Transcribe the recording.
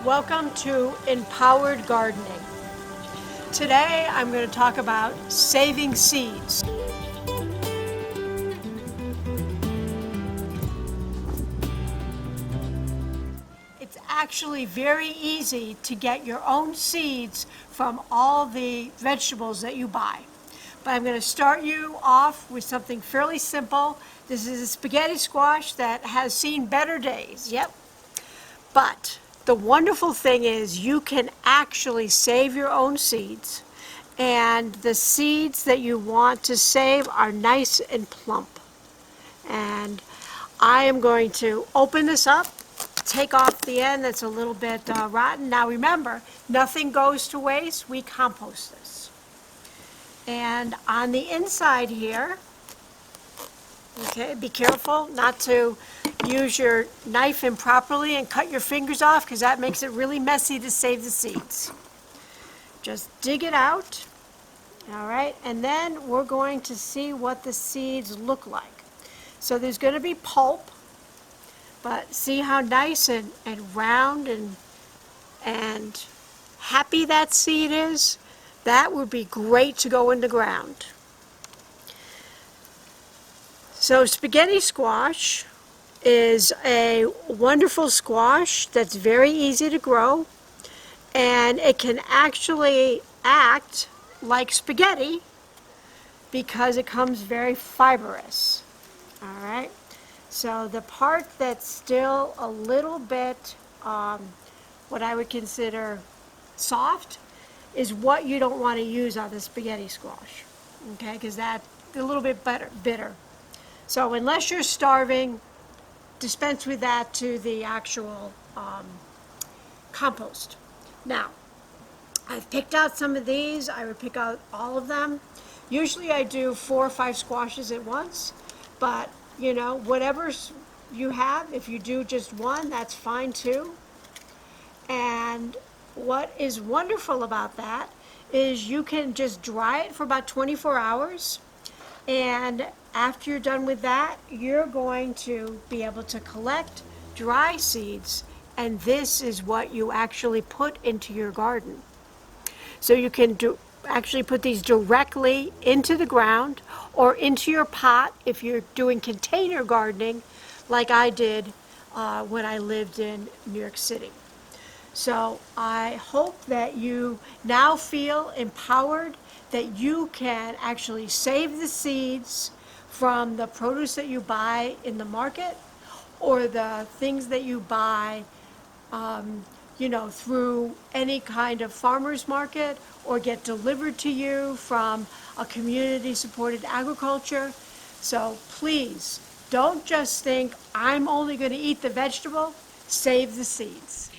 Welcome to Empowered Gardening. Today I'm going to talk about saving seeds. It's actually very easy to get your own seeds from all the vegetables that you buy. But I'm going to start you off with something fairly simple. This is a spaghetti squash that has seen better days. Yep. But the wonderful thing is you can actually save your own seeds, and the seeds that you want to save are nice and plump. And I am going to open this up, take off the end that's a little bit rotten. Now remember, nothing goes to waste. We compost this. And on the inside here, okay, be careful not to use your knife improperly and cut your fingers off, because that makes it really messy to save the seeds. Just dig it out, all right, and then we're going to see what the seeds look like. So there's going to be pulp, but see how nice and round and happy that seed is? That would be great to go in the ground. So spaghetti squash is a wonderful squash that's very easy to grow, and it can actually act like spaghetti because it comes very fibrous. All right, so the part that's still a little bit what I would consider soft is what you don't want to use on the spaghetti squash, okay, because that's a little bit bitter. So unless you're starving, dispense with that to the actual compost. Now, I've picked out some of these. I would pick out all of them. Usually I do 4 or 5 squashes at once, but you know, whatever you have, if you do just one, that's fine too. And what is wonderful about that is you can just dry it for about 24 hours, and after you're done with that, you're going to be able to collect dry seeds, and this is what you actually put into your garden. So you can actually put these directly into the ground or into your pot if you're doing container gardening like I did when I lived in New York City. So I hope that you now feel empowered, that you can actually save the seeds from the produce that you buy in the market or the things that you buy you know, through any kind of farmer's market or get delivered to you from a community-supported agriculture. So please, don't just think, I'm only going to eat the vegetable. Save the seeds.